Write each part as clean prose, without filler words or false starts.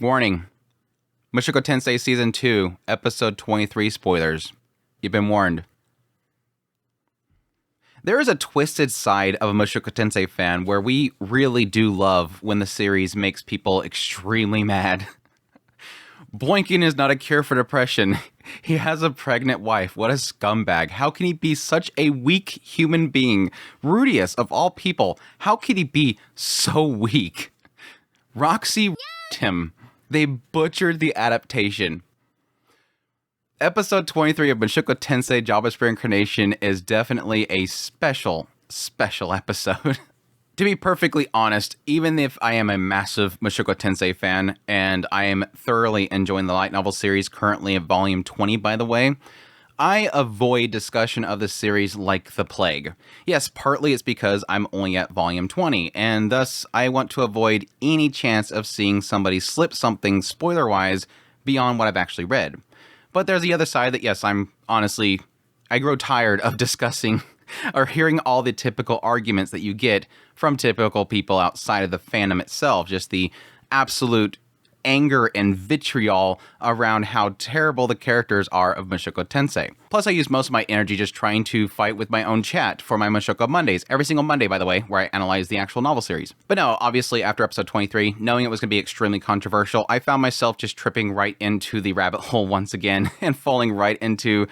Warning. Mushoku Tensei Season 2, Episode 23 spoilers. You've been warned. There is a twisted side of a Mushoku Tensei fan where we really do love when the series makes people extremely mad. Boinking is not a cure for depression. He has a pregnant wife. What a scumbag. How can he be such a weak human being? Rudeus, of all people, how can he be so weak? Roxy him. They butchered the adaptation. Episode 23 of Mushoku Tensei Jobless Reincarnation is definitely a special episode. To be perfectly honest, even if I am a massive Mushoku Tensei fan, and I am thoroughly enjoying the light novel series, currently at volume 20 by the way, I avoid discussion of the series like the plague. Yes, partly it's because I'm only at volume 20, and thus I want to avoid any chance of seeing somebody slip something spoiler-wise beyond what I've actually read. But there's the other side that, yes, I grow tired of discussing or hearing all the typical arguments that you get from typical people outside of the fandom itself, just the absolute anger and vitriol around how terrible the characters are of Mushoku Tensei. Plus, I use most of my energy just trying to fight with my own chat for my Mushoku Mondays, every single Monday, by the way, where I analyze the actual novel series. But no, obviously, after episode 23, knowing it was going to be extremely controversial, I found myself just tripping right into the rabbit hole once again and falling right into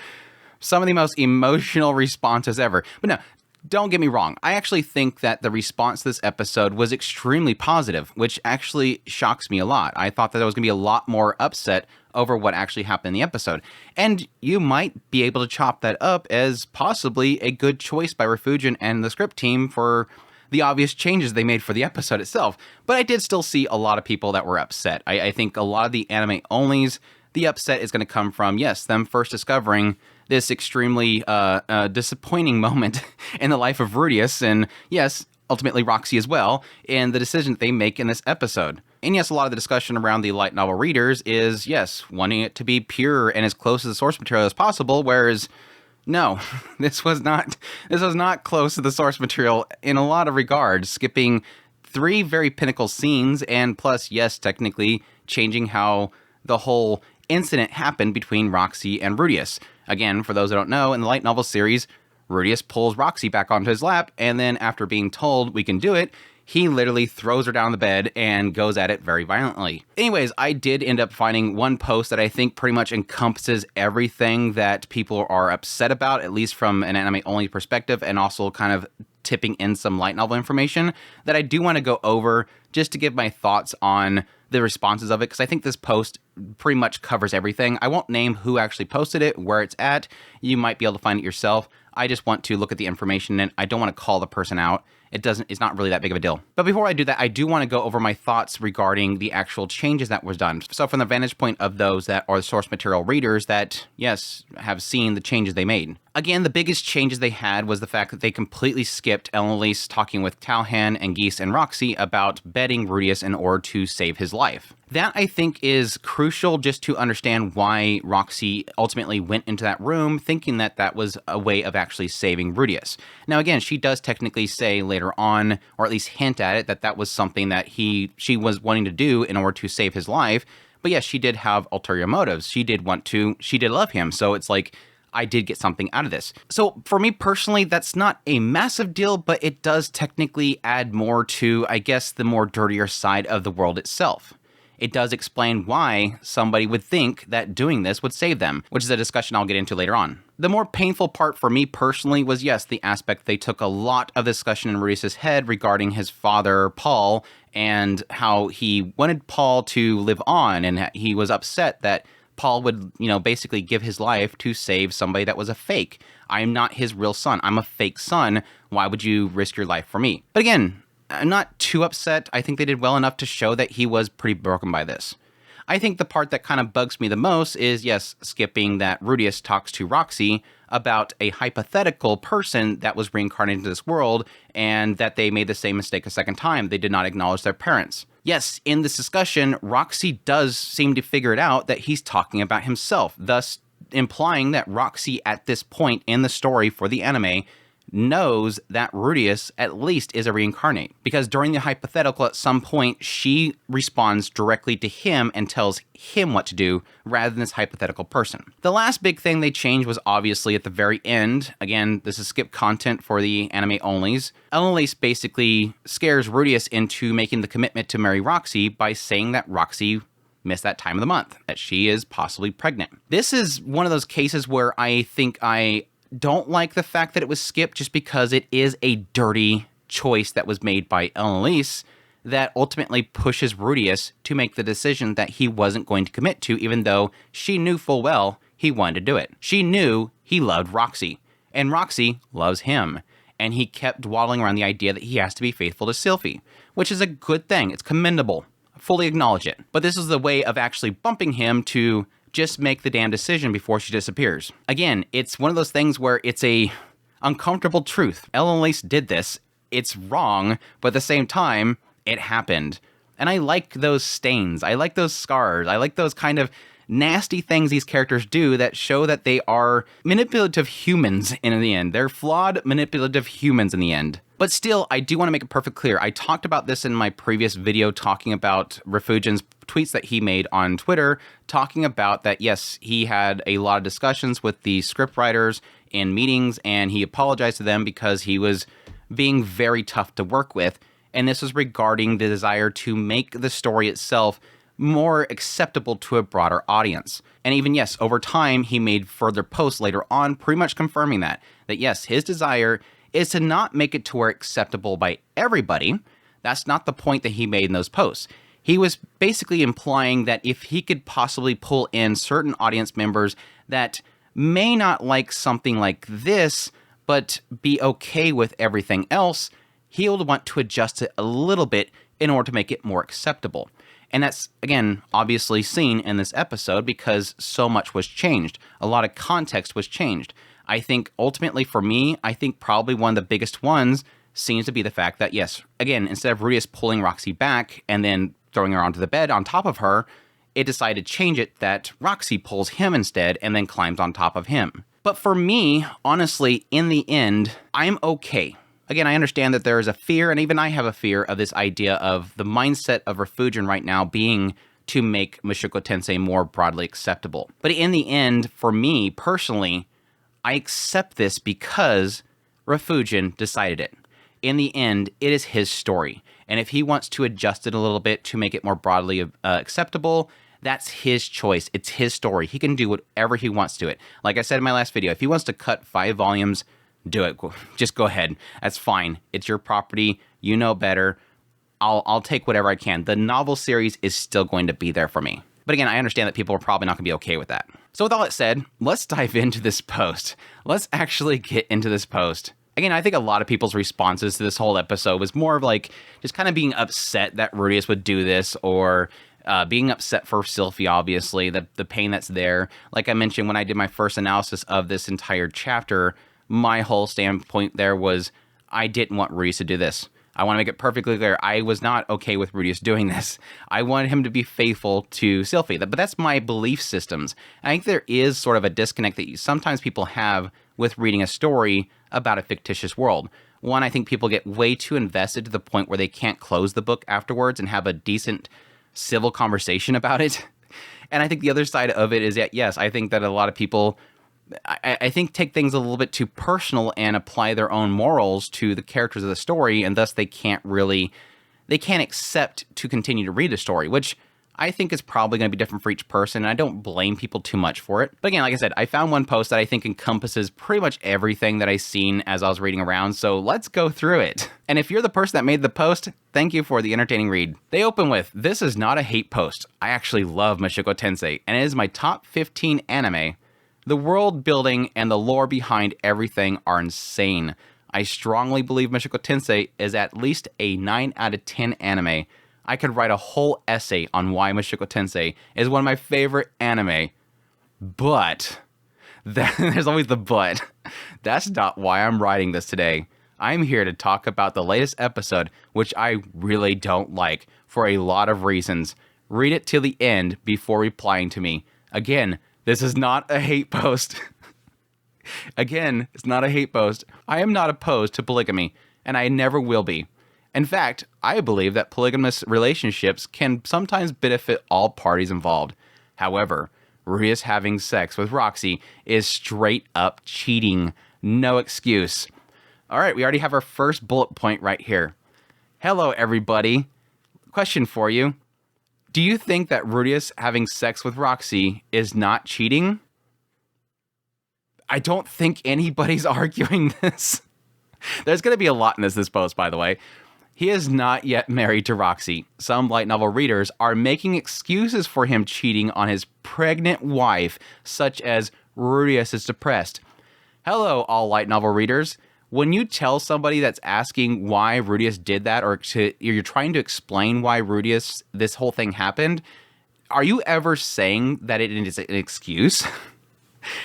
some of the most emotional responses ever. But no, don't get me wrong. I actually think that the response to this episode was extremely positive, which actually shocks me a lot. I thought that I was going to be a lot more upset over what actually happened in the episode. And you might be able to chop that up as possibly a good choice by Rifujin and the script team for the obvious changes they made for the episode itself. But I did still see a lot of people that were upset. I think a lot of the anime-onlys, the upset is going to come from, yes, them first discovering this extremely disappointing moment in the life of Rudeus, and yes, ultimately Roxy as well, and the decision that they make in this episode. And yes, a lot of the discussion around the light novel readers is, yes, wanting it to be pure and as close to the source material as possible, whereas, no, this was not close to the source material in a lot of regards, skipping 3 very pinnacle scenes, and plus, yes, technically changing how the whole incident happened between Roxy and Rudeus. Again, for those that don't know, in the light novel series, Rudeus pulls Roxy back onto his lap, and then after being told we can do it, he literally throws her down the bed and goes at it very violently. Anyways, I did end up finding one post that I think pretty much encompasses everything that people are upset about, at least from an anime-only perspective, and also kind of tipping in some light novel information that I do want to go over just to give my thoughts on the responses of it, because I think this post pretty much covers everything. I won't name who actually posted it, where it's at. You might be able to find it yourself. I just want to look at the information, and I don't want to call the person out. It's not really that big of a deal. But before I do that, I do want to go over my thoughts regarding the actual changes that was done. So from the vantage point of those that are the source material readers that, yes, have seen the changes they made. Again, the biggest changes they had was the fact that they completely skipped Elise talking with Talhan and Geese and Roxy about betting Rudeus in order to save his life. That, I think, is crucial just to understand why Roxy ultimately went into that room thinking that that was a way of actually saving Rudeus. Now, again, she does technically say later on, or at least hint at it, that that was something that she was wanting to do in order to save his life. But yes, she did have ulterior motives. She did love him. So it's like, I did get something out of this. So for me personally, that's not a massive deal, but it does technically add more to, I guess, the more dirtier side of the world itself. It does explain why somebody would think that doing this would save them, which is a discussion I'll get into later on. The more painful part for me personally was, yes, the aspect they took a lot of discussion in Rudeus' head regarding his father, Paul, and how he wanted Paul to live on, and he was upset that Paul would, basically give his life to save somebody that was a fake. I'm not his real son. I'm a fake son. Why would you risk your life for me? But again, I'm not too upset. I think they did well enough to show that he was pretty broken by this. I think the part that kind of bugs me the most is, yes, skipping that Rudeus talks to Roxy about a hypothetical person that was reincarnated into this world and that they made the same mistake a second time. They did not acknowledge their parents. Yes, in this discussion, Roxy does seem to figure it out that he's talking about himself, thus implying that Roxy at this point in the story for the anime knows that Rudeus at least is a reincarnate, because during the hypothetical at some point she responds directly to him and tells him what to do rather than this hypothetical person. The last big thing they changed was obviously at the very end. Again, this is skip content for the anime onlys. Elise basically scares Rudeus into making the commitment to marry Roxy by saying that Roxy missed that time of the month, that she is possibly pregnant. This is one of those cases where I think I don't like the fact that it was skipped, just because it is a dirty choice that was made by Elise that ultimately pushes Rudeus to make the decision that he wasn't going to commit to, even though she knew full well he wanted to do it. She knew he loved Roxy, and Roxy loves him, and he kept dawdling around the idea that he has to be faithful to Sylphie, which is a good thing. It's commendable. I fully acknowledge it. But this is the way of actually bumping him to just make the damn decision before she disappears. Again, it's one of those things where it's a uncomfortable truth. Elise did this. It's wrong, but at the same time, it happened. And I like those stains. I like those scars. I like those kind of nasty things these characters do that show that they are manipulative humans in the end. They're flawed, manipulative humans in the end. But still, I do want to make it perfectly clear. I talked about this in my previous video talking about Rifujin's tweets that he made on Twitter, talking about that, yes, he had a lot of discussions with the scriptwriters in meetings, and he apologized to them because he was being very tough to work with. And this was regarding the desire to make the story itself more acceptable to a broader audience. And even, yes, over time, he made further posts later on pretty much confirming that yes, his desire is to not make it to where acceptable by everybody. That's not the point that he made in those posts. He was basically implying that if he could possibly pull in certain audience members that may not like something like this, but be okay with everything else, he'll want to adjust it a little bit in order to make it more acceptable. And that's, again, obviously seen in this episode because so much was changed. A lot of context was changed. I think ultimately for me, I think probably one of the biggest ones seems to be the fact that, yes, again, instead of Rudeus pulling Roxy back and then throwing her onto the bed on top of her, it decided to change it that Roxy pulls him instead and then climbs on top of him. But for me, honestly, in the end, I'm okay. Again, I understand that there is a fear, and even I have a fear of this idea of the mindset of Rifujin right now being to make Mushoku Tensei more broadly acceptable. But in the end, for me personally, I accept this because Rifujin decided it. In the end, it is his story. And if he wants to adjust it a little bit to make it more broadly acceptable, that's his choice. It's his story. He can do whatever he wants to it. Like I said in my last video, if he wants to cut 5 volumes, do it. Just go ahead. That's fine. It's your property. You know better. I'll take whatever I can. The novel series is still going to be there for me. But again, I understand that people are probably not going to be okay with that. So with all that said, let's dive into this post. Let's actually get into this post. Again, I think a lot of people's responses to this whole episode was more of like just kind of being upset that Rudeus would do this, or being upset for Sylphie, obviously, the pain that's there. Like I mentioned when I did my first analysis of this entire chapter, my whole standpoint there was I didn't want Rudeus to do this. I want to make it perfectly clear. I was not okay with Rudeus doing this. I wanted him to be faithful to Sylphie. But that's my belief systems. I think there is sort of a disconnect that sometimes people have with reading a story about a fictitious world. One, I think people get way too invested to the point where they can't close the book afterwards and have a decent civil conversation about it. And I think the other side of it is that, yes, I think that a lot of people I think take things a little bit too personal and apply their own morals to the characters of the story, and thus they can't accept to continue to read the story, which I think is probably going to be different for each person, and I don't blame people too much for it. But again, like I said, I found one post that I think encompasses pretty much everything that I seen as I was reading around, so let's go through it. And if you're the person that made the post, thank you for the entertaining read. They open with, "This is not a hate post. I actually love Mushoku Tensei, and it is my top 15 anime. The world building and the lore behind everything are insane. I strongly believe Mushoku Tensei is at least a 9 out of 10 anime. I could write a whole essay on why Mushoku Tensei is one of my favorite anime. But," there's always the but. "That's not why I'm writing this today. I'm here to talk about the latest episode, which I really don't like for a lot of reasons. Read it till the end before replying to me. Again, this is not a hate post." Again, it's not a hate post. I am not opposed to polygamy, and I never will be. In fact, I believe that polygamous relationships can sometimes benefit all parties involved. However, Rudeus having sex with Roxy is straight up cheating. No excuse. All right, we already have our first bullet point right here. Hello, everybody. Question for you. Do you think that Rudeus having sex with Roxy is not cheating? I don't think anybody's arguing this. There's going to be a lot in this post, by the way. He is not yet married to Roxy. Some light novel readers are making excuses for him cheating on his pregnant wife, such as Rudeus is depressed. Hello, all light novel readers. When you tell somebody that's asking why Rudeus did that, or you're trying to explain why Rudeus, this whole thing happened, are you ever saying that it is an excuse?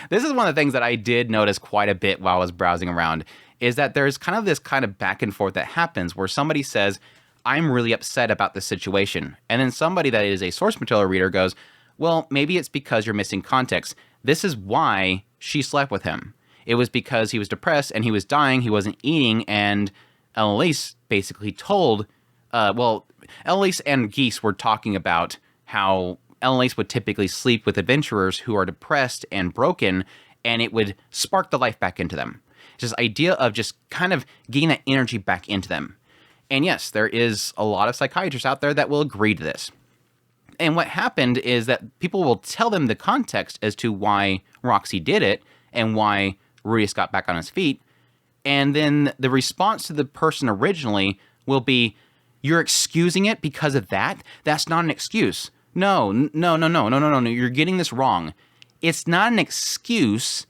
This is one of the things that I did notice quite a bit while I was browsing around, is that there's kind of this kind of back and forth that happens where somebody says, I'm really upset about this situation. And then somebody that is a source material reader goes, well, maybe it's because you're missing context. This is why she slept with him. It was because he was depressed and he was dying, he wasn't eating, and Elise basically told, Elise and Geese were talking about how Elise would typically sleep with adventurers who are depressed and broken, and it would spark the life back into them. It's this idea of just kind of getting that energy back into them. And yes, there is a lot of psychiatrists out there that will agree to this. And what happened is that people will tell them the context as to why Roxy did it and why Rudeus got back on his feet. And then the response to the person originally will be, you're excusing it because of that? That's not an excuse. No. You're getting this wrong. It's not an excuse.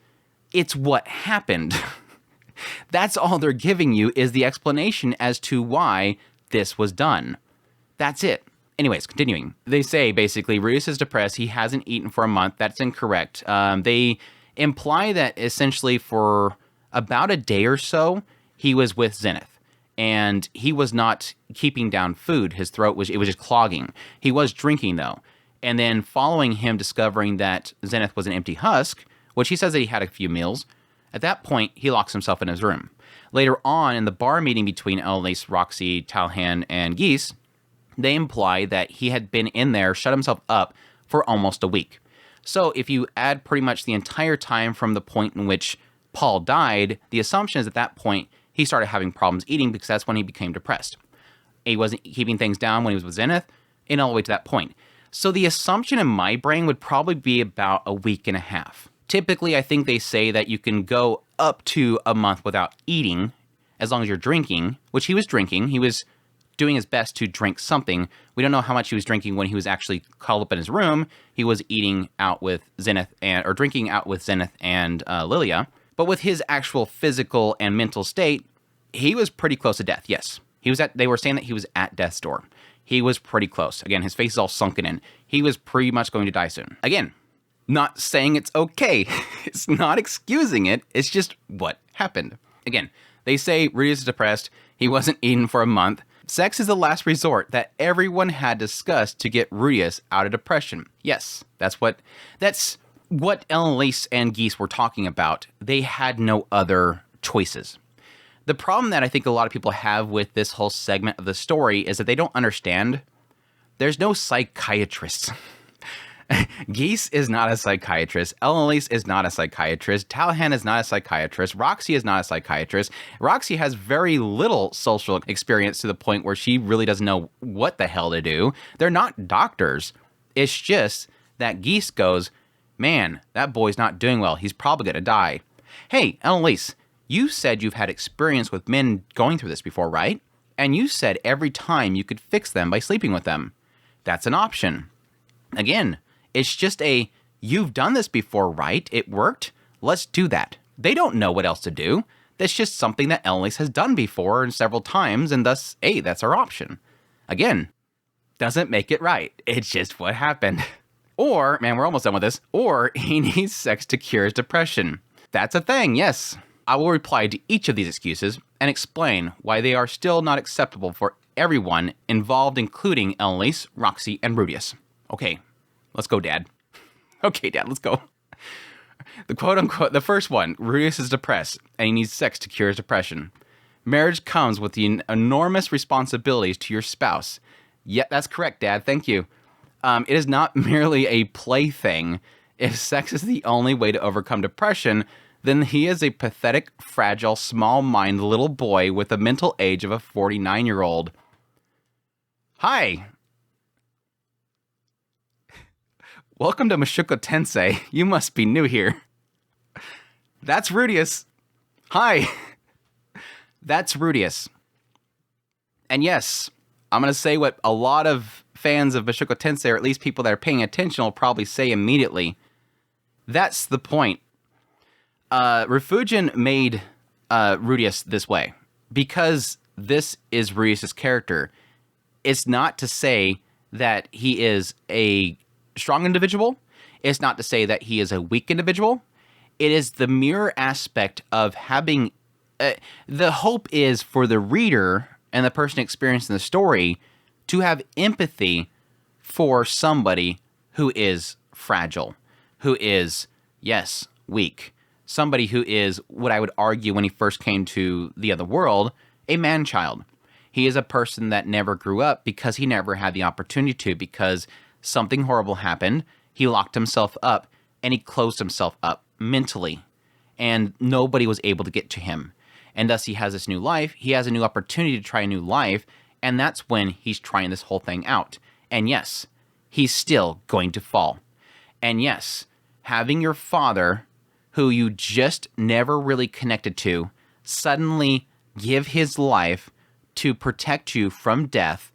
It's what happened. That's all they're giving you is the explanation as to why this was done. That's it. Anyways, continuing. They say, basically, Rudeus is depressed. He hasn't eaten for a month. That's incorrect. They imply that essentially for about a day or so, he was with Zenith. And he was not keeping down food. His throat was just clogging. He was drinking, though. And then following him discovering that Zenith was an empty husk, which he says that he had a few meals, at that point, he locks himself in his room. Later on, in the bar meeting between Elise, Roxy, Talhan, and Geese, they imply that he had been in there, shut himself up for almost a week. So if you add pretty much the entire time from the point in which Paul died, the assumption is at that point, he started having problems eating because that's when he became depressed. He wasn't keeping things down when he was with Zenith, and all the way to that point. So the assumption in my brain would probably be about a week and a half. Typically, I think they say that you can go up to a month without eating, as long as you're drinking, which he was drinking. He was doing his best to drink something. We don't know how much he was drinking when he was actually called up in his room. He was eating out with Zenith or drinking out with Zenith and Lilia. But with his actual physical and mental state, he was pretty close to death. Yes, they were saying that he was at death's door. He was pretty close. Again, his face is all sunken in. He was pretty much going to die soon. Again, not saying it's okay. It's not excusing it. It's just what happened. Again, they say Rudeus is depressed. He wasn't eating for a month. Sex is the last resort that everyone had discussed to get Rudeus out of depression. Yes, that's what Elise and Geese were talking about. They had no other choices. The problem that I think a lot of people have with this whole segment of the story is that they don't understand. There's no psychiatrist. Geese is not a psychiatrist. Elise is not a psychiatrist. Talhan is not a psychiatrist. Roxy is not a psychiatrist. Roxy has very little social experience to the point where she really doesn't know what the hell to do. They're not doctors. It's just that Geese goes, man, that boy's not doing well. He's probably going to die. Hey, Elise, you said you've had experience with men going through this before, right? And you said every time you could fix them by sleeping with them. That's an option. Again, it's just you've done this before, right? It worked. Let's do that. They don't know what else to do. That's just something that Elise has done before and several times, and thus, hey, that's our option. Again, doesn't make it right. It's just what happened. Or, man, we're almost done with this, or he needs sex to cure his depression. That's a thing, yes. I will reply to each of these excuses and explain why they are still not acceptable for everyone involved, including Elise, Roxy, and Rudeus. Okay, let's go, Dad. Okay, Dad, let's go. The quote-unquote, the first one, Rudeus is depressed, and he needs sex to cure his depression. Marriage comes with the enormous responsibilities to your spouse. Yeah, that's correct, Dad. Thank you. It is not merely a plaything. If sex is the only way to overcome depression, then he is a pathetic, fragile, small-minded little boy with the mental age of a 49-year-old. Hi. Welcome to Mushoku Tensei. You must be new here. That's Rudeus. Hi. That's Rudeus. And yes, I'm going to say what a lot of fans of Mushoku Tensei, or at least people that are paying attention, will probably say immediately. That's the point. Rifujin made Rudeus this way because this is Rudeus' character. It's not to say that he is a strong individual. It's not to say that he is a weak individual. It is the mirror aspect of having... the hope is for the reader and the person experiencing the story to have empathy for somebody who is fragile, who is, yes, weak. Somebody who is, what I would argue when he first came to the other world, a man-child. He is a person that never grew up because he never had the opportunity to, because something horrible happened, he locked himself up, and he closed himself up mentally, and nobody was able to get to him. And thus he has this new life, he has a new opportunity to try a new life, and that's when he's trying this whole thing out. And yes, he's still going to fall. And yes, having your father, who you just never really connected to, suddenly give his life to protect you from death,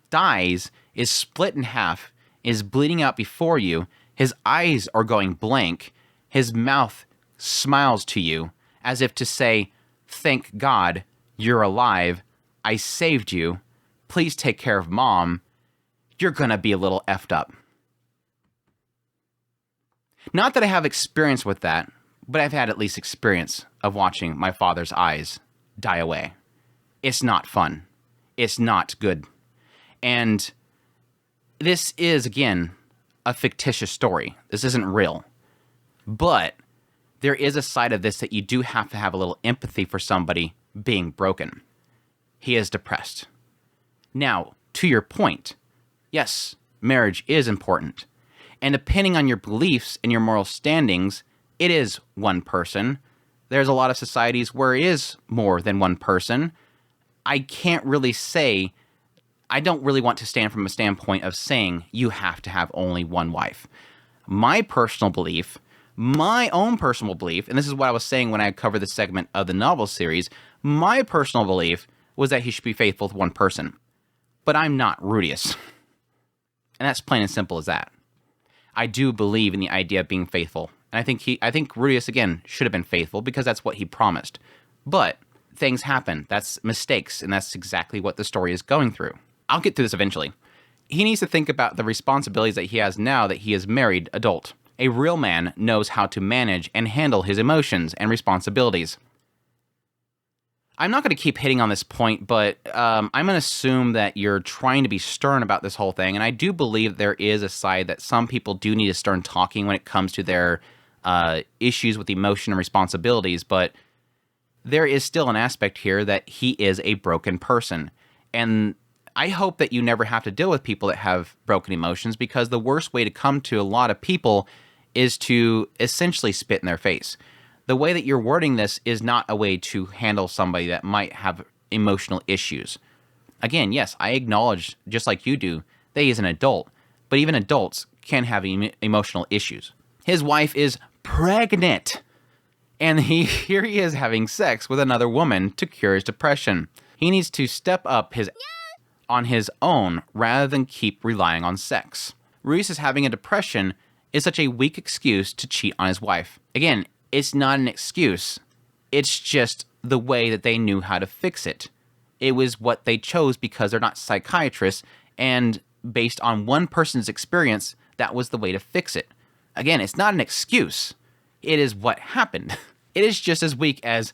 dies, is split in half, is bleeding out before you, his eyes are going blank, his mouth smiles to you, as if to say, "Thank God, you're alive, I saved you, please take care of Mom," you're gonna be a little effed up. Not that I have experience with that, but I've had at least experience of watching my father's eyes die away. It's not fun. It's not good. And this is, again, a fictitious story. This isn't real. But there is a side of this that you do have to have a little empathy for somebody being broken. He is depressed. Now, to your point, yes, marriage is important. And depending on your beliefs and your moral standings, it is one person. There's a lot of societies where it is more than one person. I can't really say, I don't really want to stand from a standpoint of saying you have to have only one wife. My personal belief, my own personal belief, and this is what I was saying when I covered the segment of the novel series, my personal belief was that he should be faithful to one person. But I'm not Rudeus. And that's plain and simple as that. I do believe in the idea of being faithful. And I think Rudeus, again, should have been faithful because that's what he promised. But things happen. That's mistakes. And that's exactly what the story is going through. I'll get through this eventually. He needs to think about the responsibilities that he has now that he is married adult. A real man knows how to manage and handle his emotions and responsibilities. I'm not going to keep hitting on this point, but I'm going to assume that you're trying to be stern about this whole thing. And I do believe there is a side that some people do need a stern talking when it comes to their issues with emotion and responsibilities. But there is still an aspect here that he is a broken person. And I hope that you never have to deal with people that have broken emotions, because the worst way to come to a lot of people is to essentially spit in their face. The way that you're wording this is not a way to handle somebody that might have emotional issues. Again, yes, I acknowledge, just like you do, that he is an adult, but even adults can have emotional issues. His wife is pregnant, and here he is having sex with another woman to cure his depression. He needs to step up his on his own rather than keep relying on sex. Rudeus is having a depression is such a weak excuse to cheat on his wife. Again, it's not an excuse. It's just the way that they knew how to fix it. It was what they chose because they're not psychiatrists, and based on one person's experience, that was the way to fix it. Again, it's not an excuse. It is what happened. It is just as weak as,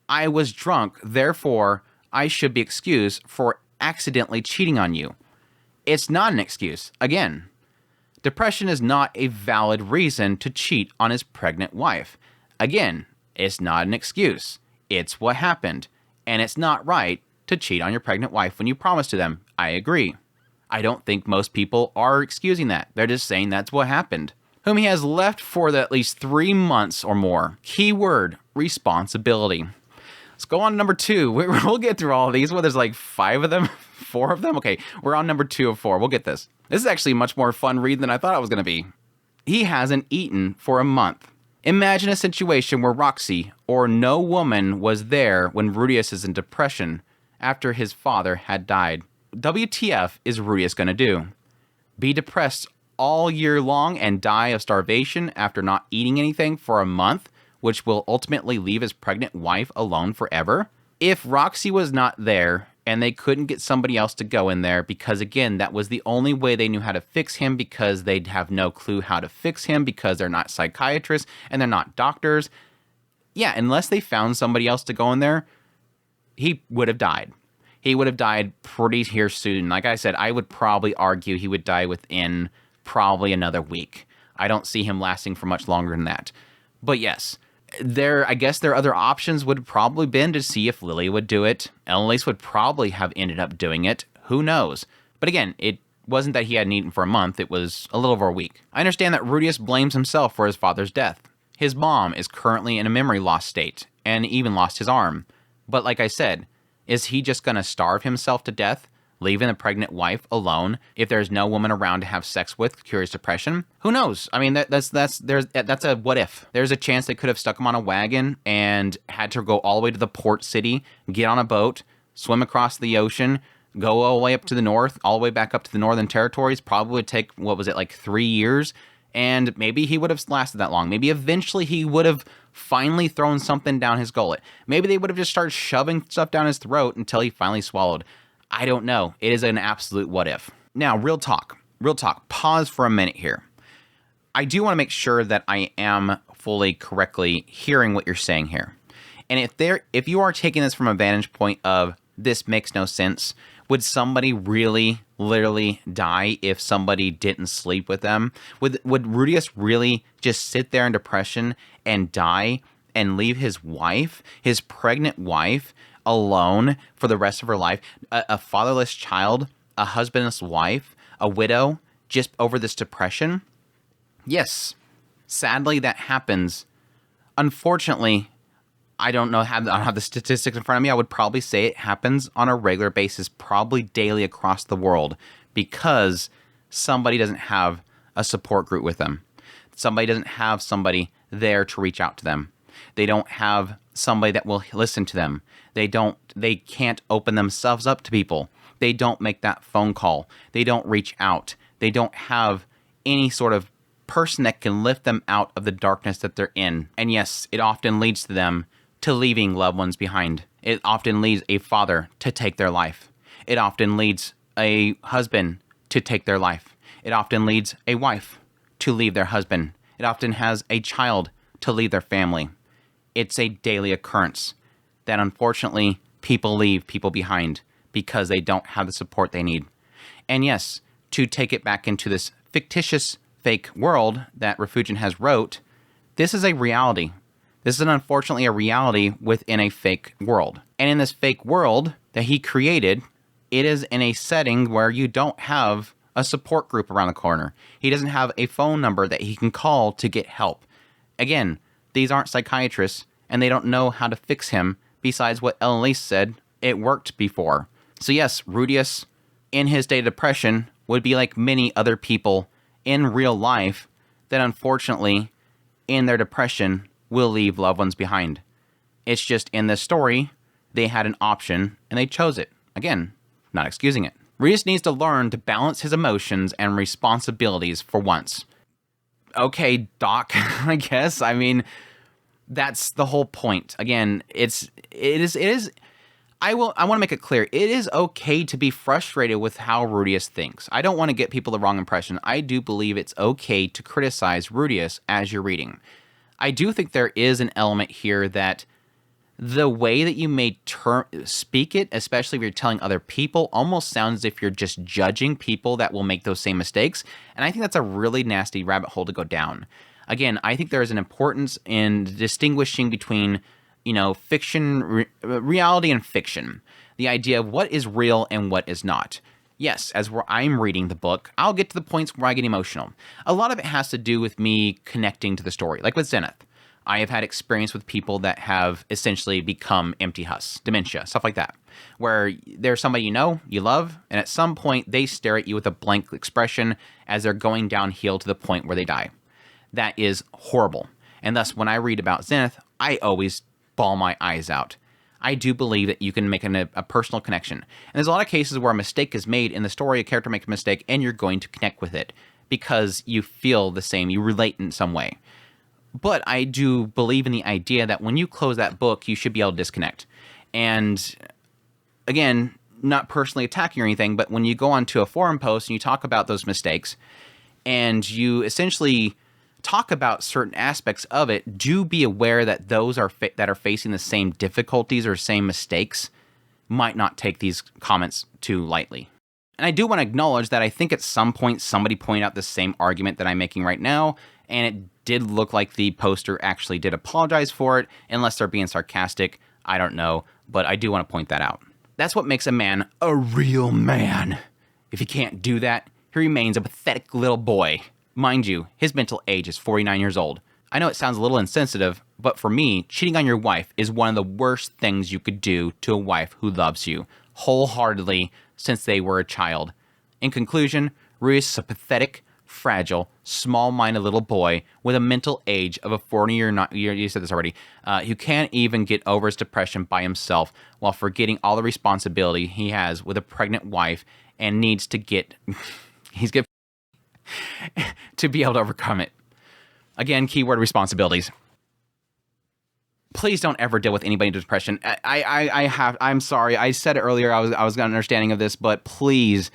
I was drunk, therefore I should be excused for accidentally cheating on you. It's not an excuse. Again, Depression is not a valid reason to cheat on his pregnant wife. Again, it's not an excuse. It's what happened. And it's not right to cheat on your pregnant wife when you promise to them. I agree. I don't think most people are excusing that. They're just saying that's what happened. Whom he has left for at least 3 months or more. Keyword, responsibility. Let's go on to number 2. We'll get through all of these. Well, there's like 5 of them, 4 of them. Okay, we're on number 2 of 4. We'll get this. This is actually a much more fun read than I thought it was going to be. He hasn't eaten for a month. Imagine a situation where Roxy or no woman was there when Rudeus is in depression after his father had died. WTF is Rudeus going to do? Be depressed all year long and die of starvation after not eating anything for a month, which will ultimately leave his pregnant wife alone forever? If Roxy was not there and they couldn't get somebody else to go in there because, again, that was the only way they knew how to fix him because they'd have no clue how to fix him because they're not psychiatrists and they're not doctors. Yeah, unless they found somebody else to go in there, he would have died. He would have died pretty here soon. Like I said, I would probably argue he would die within probably another week. I don't see him lasting for much longer than that. But yes, I guess their other options would probably been to see if Lily would do it. Elise would probably have ended up doing it. Who knows? But again, it wasn't that he hadn't eaten for a month. It was a little over a week. I understand that Rudeus blames himself for his father's death. His mom is currently in a memory loss state and even lost his arm. But like I said, is he just going to starve himself to death, leaving the pregnant wife alone if there's no woman around to have sex with, cure his depression? Who knows? I mean, that's a what if. There's a chance they could have stuck him on a wagon and had to go all the way to the port city, get on a boat, swim across the ocean, go all the way up to the north, all the way back up to the Northern Territories. Probably would take, 3 years? And maybe he would have lasted that long. Maybe eventually he would have finally thrown something down his gullet. Maybe they would have just started shoving stuff down his throat until he finally swallowed. I don't know. It is an absolute what if. Now, real talk. Pause for a minute here. I do want to make sure that I am fully correctly hearing what you're saying here. And if you are taking this from a vantage point of this makes no sense, would somebody really literally die if somebody didn't sleep with them? Would Rudeus really just sit there in depression and die and leave his wife, his pregnant wife, alone for the rest of her life? A fatherless child, a husbandless wife, a widow, just over this depression? Yes, sadly that happens. Unfortunately, I don't have the statistics in front of me. I would probably say it happens on a regular basis, probably daily across the world, because somebody doesn't have a support group with them. Somebody doesn't have somebody there to reach out to them. They don't have somebody that will listen to them. They can't open themselves up to people. They don't make that phone call. They don't reach out. They don't have any sort of person that can lift them out of the darkness that they're in. And yes, it often leads to them to leaving loved ones behind. It often leads a father to take their life. It often leads a husband to take their life. It often leads a wife to leave their husband. It often has a child to leave their family. It's a daily occurrence that unfortunately people leave people behind because they don't have the support they need. And yes, to take it back into this fictitious fake world that Rifujin has wrote, this is a reality. This is unfortunately a reality within a fake world. And in this fake world that he created, it is in a setting where you don't have a support group around the corner. He doesn't have a phone number that he can call to get help. Again, these aren't psychiatrists, and they don't know how to fix him besides what Elise said, it worked before. So yes, Rudeus, in his state of depression, would be like many other people in real life that unfortunately, in their depression, will leave loved ones behind. It's just in this story, they had an option, and they chose it. Again, not excusing it. Rudeus needs to learn to balance his emotions and responsibilities for once. Okay, Doc, I guess. I mean, that's the whole point. Again, it is. I want to make it clear. It is okay to be frustrated with how Rudeus thinks. I don't want to get people the wrong impression. I do believe it's okay to criticize Rudeus as you're reading. I do think there is an element here that the way that you may speak it, especially if you're telling other people, almost sounds as if you're just judging people that will make those same mistakes. And I think that's a really nasty rabbit hole to go down. Again, I think there is an importance in distinguishing between, fiction, reality and fiction. The idea of what is real and what is not. Yes, as I'm reading the book, I'll get to the points where I get emotional. A lot of it has to do with me connecting to the story, like with Zenith. I have had experience with people that have essentially become empty husks, dementia, stuff like that, where there's somebody you love, and at some point they stare at you with a blank expression as they're going downhill to the point where they die. That is horrible. And thus, when I read about Zenith, I always bawl my eyes out. I do believe that you can make a personal connection. And there's a lot of cases where a mistake is made in the story, a character makes a mistake, and you're going to connect with it because you feel the same, you relate in some way. But I do believe in the idea that when you close that book, you should be able to disconnect. And again, not personally attacking or anything, but when you go onto a forum post and you talk about those mistakes and you essentially talk about certain aspects of it, do be aware that those that are facing the same difficulties or same mistakes might not take these comments too lightly. And I do want to acknowledge that I think at some point somebody pointed out the same argument that I'm making right now, and it did look like the poster actually did apologize for it, unless they're being sarcastic. I don't know, but I do want to point that out. That's what makes a man a real man. If he can't do that, he remains a pathetic little boy. Mind you, his mental age is 49 years old. I know it sounds a little insensitive, but for me, cheating on your wife is one of the worst things you could do to a wife who loves you wholeheartedly since they were a child. In conclusion, Rudeus is a pathetic, fragile, small-minded little boy with a mental age of a 40-year, you said this already, who can't even get over his depression by himself while forgetting all the responsibility he has with a pregnant wife and needs to get, to be able to overcome it. Again, keyword responsibilities. Please don't ever deal with anybody with depression. I'm sorry. I said it earlier. I was got an understanding of this, but please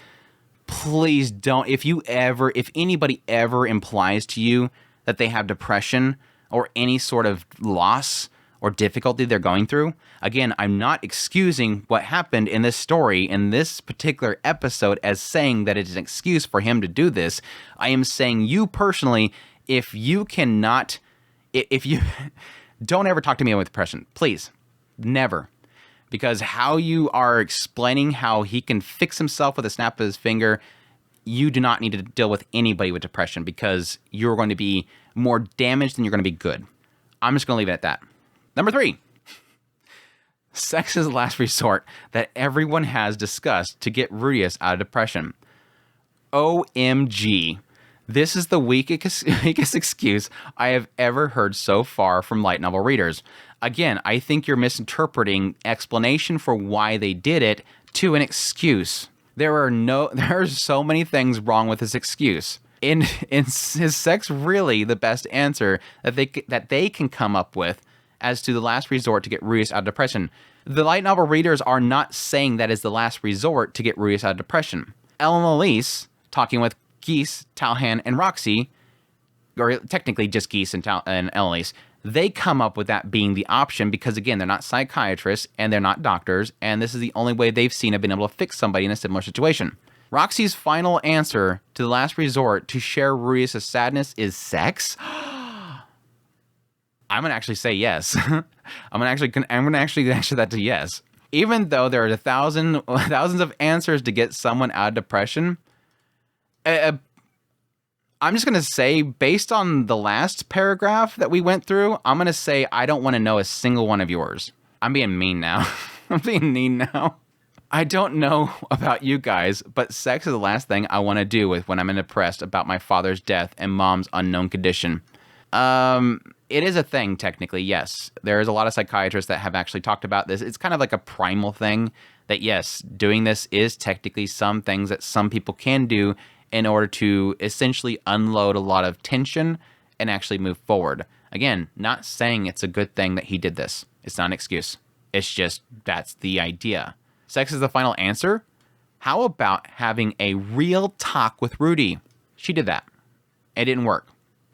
don't. If anybody ever implies to you that they have depression or any sort of loss or difficulty they're going through, again, I'm not excusing what happened in this story in this particular episode as saying that it is an excuse for him to do this. I am saying you personally, if you don't ever talk to me with depression, please, never. Because how you are explaining how he can fix himself with a snap of his finger, you do not need to deal with anybody with depression because you're going to be more damaged than you're going to be good. I'm just going to leave it at that. Number 3, sex is the last resort that everyone has discussed to get Rudeus out of depression. OMG. This is the weakest excuse I have ever heard so far from light novel readers. Again, I think you're misinterpreting explanation for why they did it to an excuse. There are so many things wrong with this excuse. Is sex really the best answer that they can come up with as to the last resort to get Rudeus out of depression? The light novel readers are not saying that is the last resort to get Rudeus out of depression. Ellen and Elise, talking with Geese, Talhan, and Roxy, or technically just Geese and Elise, they come up with that being the option because, again, they're not psychiatrists and they're not doctors, and this is the only way they've seen of being able to fix somebody in a similar situation. Roxy's final answer to the last resort to share Rudeus' sadness is sex? I'm gonna actually say yes. I'm gonna actually answer that to yes. Even though there are thousands of answers to get someone out of depression, I'm just going to say, based on the last paragraph that we went through, I'm going to say I don't want to know a single one of yours. I'm being mean now. I don't know about you guys, but sex is the last thing I want to do with when I'm depressed about my father's death and mom's unknown condition. It is a thing, technically, yes. There's a lot of psychiatrists that have actually talked about this. It's kind of like a primal thing that, yes, doing this is technically some things that some people can do in order to essentially unload a lot of tension and actually move forward. Again, not saying it's a good thing that he did this. It's not an excuse. It's just that's the idea. Sex is the final answer? How about having a real talk with Rudy? She did that. It didn't work.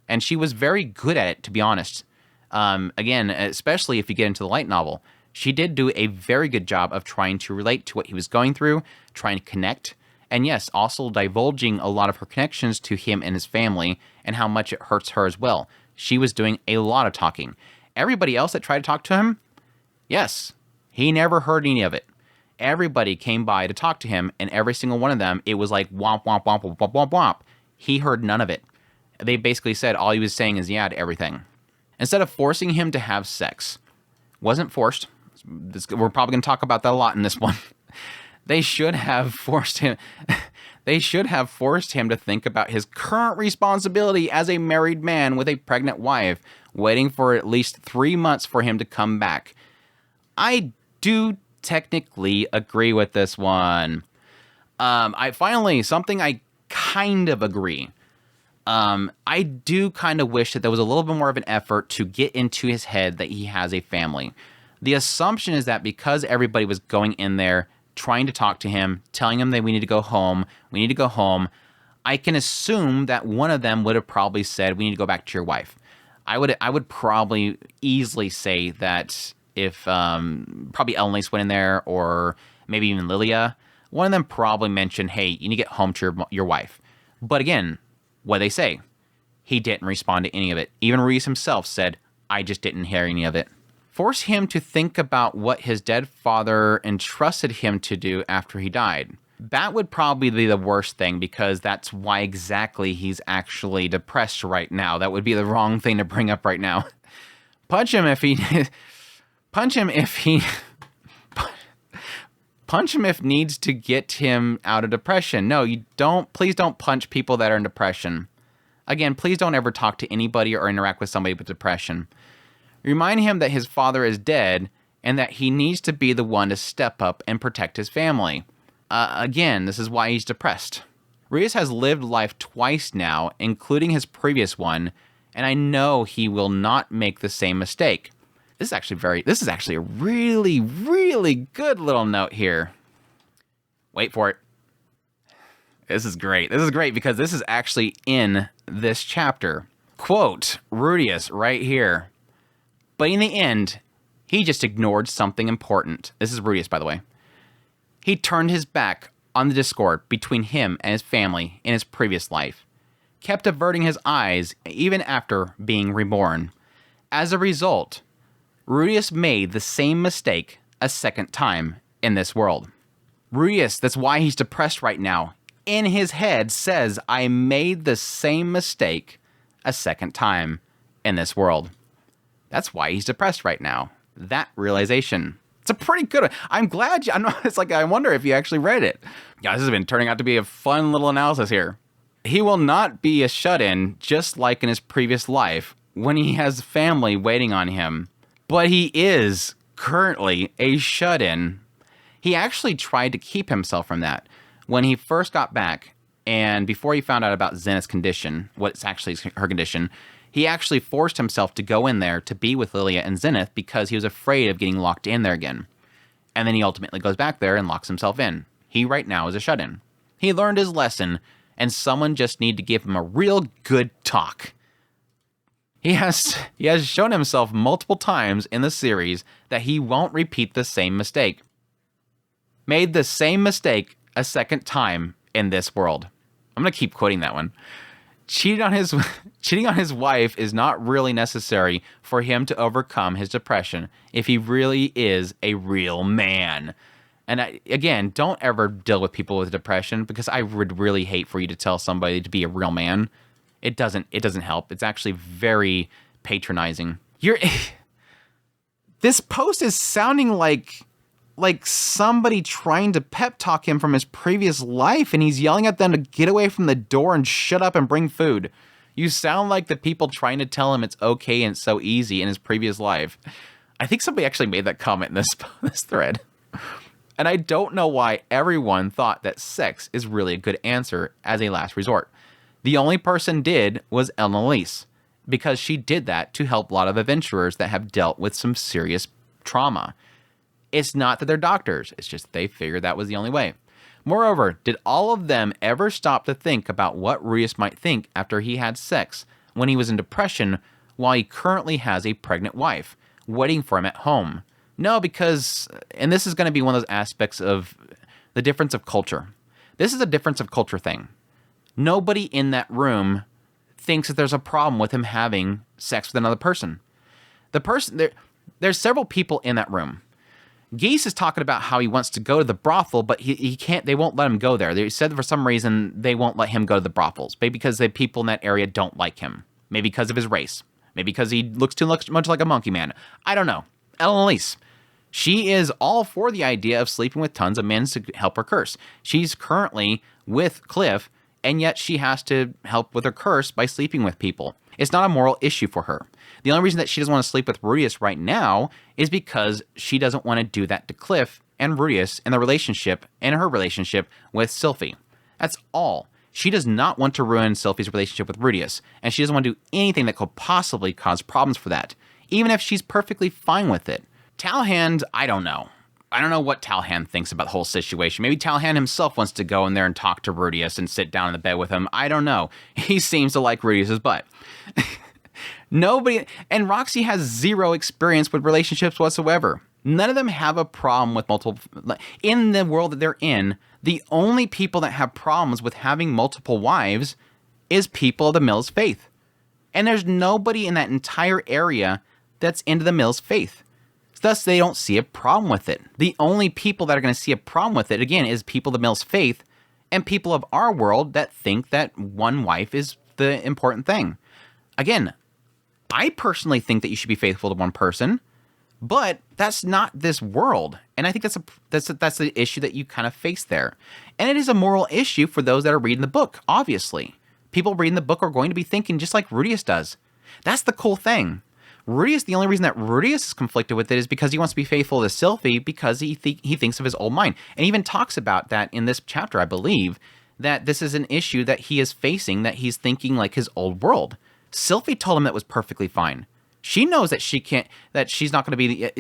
And she was very good at it, to be honest. Again, especially if you get into the light novel. She did do a very good job of trying to relate to what he was going through, trying to connect, and yes, also divulging a lot of her connections to him and his family and how much it hurts her as well. She was doing a lot of talking. Everybody else that tried to talk to him, yes, he never heard any of it. Everybody came by to talk to him, and every single one of them, it was like womp, womp, womp, womp, womp, womp, womp. He heard none of it. They basically said all he was saying is yeah to everything. Instead of forcing him to have sex, wasn't forced. We're probably going to talk about that a lot in this one. They should have forced him. They should have forced him to think about his current responsibility as a married man with a pregnant wife, waiting for at least 3 months for him to come back. I do technically agree with this one. Something I kind of agree. I do kind of wish that there was a little bit more of an effort to get into his head that he has a family. The assumption is that because everybody was going in there, trying to talk to him, telling him that we need to go home, I can assume that one of them would have probably said, we need to go back to your wife. I would probably easily say that if probably Elenice went in there, or maybe even Lilia, one of them probably mentioned, hey, you need to get home to your wife. But again, what they say, he didn't respond to any of it. Even Rudeus himself said, I just didn't hear any of it. Force him to think about what his dead father entrusted him to do after he died. That would probably be the worst thing, because that's why exactly he's actually depressed right now. That would be the wrong thing to bring up right now. Punch him if needs to get him out of depression. No, you don't. Please don't punch people that are in depression. Again, please don't ever talk to anybody or interact with somebody with depression. Remind him that his father is dead and that he needs to be the one to step up and protect his family. Again, this is why he's depressed. Rudeus has lived life twice now, including his previous one, and I know he will not make the same mistake. This is actually a really, really good little note here. Wait for it. This is great. This is great because this is actually in this chapter. Quote, Rudeus right here. But in the end, he just ignored something important. This is Rudeus, by the way. He turned his back on the discord between him and his family in his previous life, kept averting his eyes even after being reborn. As a result, Rudeus made the same mistake a second time in this world. Rudeus, that's why he's depressed right now, in his head says, I made the same mistake a second time in this world. That's why he's depressed right now. That realization. It's a pretty good one. I'm glad you, it's like, I wonder if you actually read it. Yeah, this has been turning out to be a fun little analysis here. He will not be a shut-in, just like in his previous life, when he has family waiting on him. But he is currently a shut-in. He actually tried to keep himself from that. When he first got back, and before he found out about Zenith's condition, what's actually her condition, he actually forced himself to go in there to be with Lilia and Zenith because he was afraid of getting locked in there again. And then he ultimately goes back there and locks himself in. He right now is a shut-in. He learned his lesson, and someone just need to give him a real good talk. He has shown himself multiple times in the series that he won't repeat the same mistake. Made the same mistake a second time in this world. I'm going to keep quoting that one. Cheating on his wife is not really necessary for him to overcome his depression if he really is a real man. And again, don't ever deal with people with depression, because I would really hate for you to tell somebody to be a real man. It doesn't help. It's actually very patronizing. This post is sounding like somebody trying to pep talk him from his previous life, and he's yelling at them to get away from the door and shut up and bring food. You sound like the people trying to tell him it's okay and it's so easy in his previous life. I think somebody actually made that comment in this thread. And I don't know why everyone thought that sex is really a good answer as a last resort. The only person did was Elenice, because she did that to help a lot of adventurers that have dealt with some serious trauma. It's not that they're doctors, it's just they figured that was the only way. Moreover, did all of them ever stop to think about what Rudeus might think after he had sex when he was in depression while he currently has a pregnant wife waiting for him at home? No, because, and this is going to be one of those aspects of the difference of culture. This is a difference of culture thing. Nobody in that room thinks that there's a problem with him having sex with another person. There's several people in that room. Geese is talking about how he wants to go to the brothel, but he can't. They won't let him go there. They said for some reason they won't let him go to the brothels. Maybe because the people in that area don't like him. Maybe because of his race. Maybe because he looks too much like a monkey man. I don't know. Elise, she is all for the idea of sleeping with tons of men to help her curse. She's currently with Cliff, and yet she has to help with her curse by sleeping with people. It's not a moral issue for her. The only reason that she doesn't want to sleep with Rudeus right now is because she doesn't want to do that to Cliff and Rudeus in the relationship and her relationship with Sylphie. That's all. She does not want to ruin Sylphie's relationship with Rudeus, and she doesn't want to do anything that could possibly cause problems for that, even if she's perfectly fine with it. Talhand, I don't know. I don't know what Talhand thinks about the whole situation. Maybe Talhand himself wants to go in there and talk to Rudeus and sit down in the bed with him. I don't know. He seems to like Rudeus's butt. Nobody, and Roxy has zero experience with relationships whatsoever. None of them have a problem with multiple, in the world that they're in, the only people that have problems with having multiple wives is people of the Mills faith. And there's nobody in that entire area that's into the Mills faith. Thus, they don't see a problem with it. The only people that are going to see a problem with it, again, is people of the Mills faith and people of our world that think that one wife is the important thing. Again, I personally think that you should be faithful to one person, but that's not this world. And I think that's the issue that you kind of face there. And it is a moral issue for those that are reading the book, obviously. People reading the book are going to be thinking just like Rudeus does. That's the cool thing. Rudeus, the only reason that Rudeus is conflicted with it is because he wants to be faithful to Sylphie because he thinks of his old mind. And he even talks about that in this chapter, I believe, that this is an issue that he is facing, that he's thinking like his old world. Sylphie told him that was perfectly fine. She knows that she's not going to be,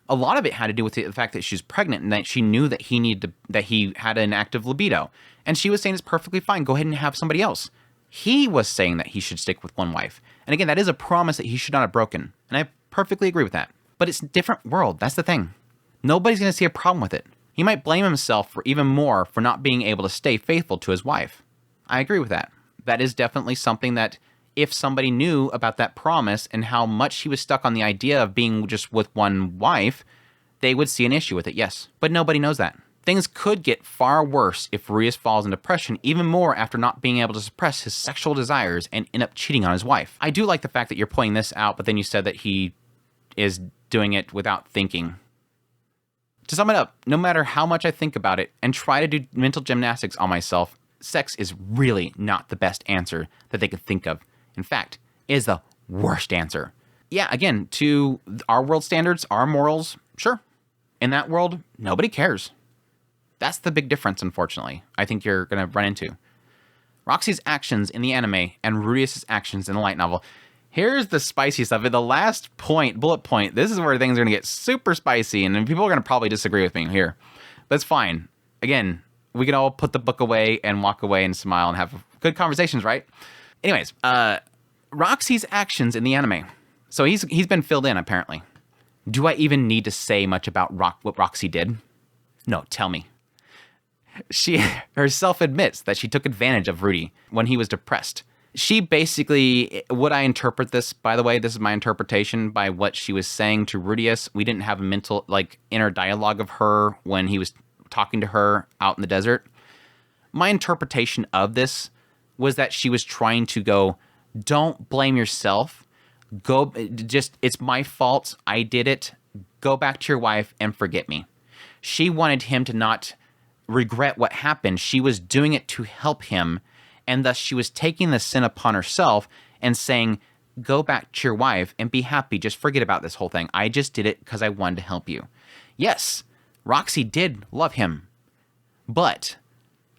a lot of it had to do with the fact that she's pregnant and that she knew that he had an active libido. And she was saying it's perfectly fine. Go ahead and have somebody else. He was saying that he should stick with one wife. And again, that is a promise that he should not have broken. And I perfectly agree with that. But it's a different world. That's the thing. Nobody's going to see a problem with it. He might blame himself for even more for not being able to stay faithful to his wife. I agree with that. That is definitely something that if somebody knew about that promise and how much he was stuck on the idea of being just with one wife, they would see an issue with it, yes. But nobody knows that. Things could get far worse if Rudeus falls in depression, even more after not being able to suppress his sexual desires and end up cheating on his wife. I do like the fact that you're pointing this out, but then you said that he is doing it without thinking. To sum it up, no matter how much I think about it and try to do mental gymnastics on myself, sex is really not the best answer that they could think of. In fact, it is the worst answer. Yeah, again, to our world standards, our morals, sure. In that world, nobody cares. That's the big difference, unfortunately, I think you're going to run into. Roxy's actions in the anime and Rudeus' actions in the light novel. Here's the spicy stuff. The last point, bullet point, this is where things are going to get super spicy, and people are going to probably disagree with me here. But it's fine. Again, we can all put the book away and walk away and smile and have good conversations, right? Anyways, Roxy's actions in the anime. So he's been filled in, apparently. Do I even need to say much about what Roxy did? No, tell me. She herself admits that she took advantage of Rudy when he was depressed. She basically, would I interpret this, by the way, this is my interpretation by what she was saying to Rudeus. We didn't have a mental, inner dialogue of her when he was talking to her out in the desert. My interpretation of this was that she was trying to go, don't blame yourself. It's my fault. I did it. Go back to your wife and forget me. She wanted him to not regret what happened. She was doing it to help him, and thus she was taking the sin upon herself and saying, go back to your wife and be happy. Just forget about this whole thing. I just did it because I wanted to help you. Yes, Roxy did love him, but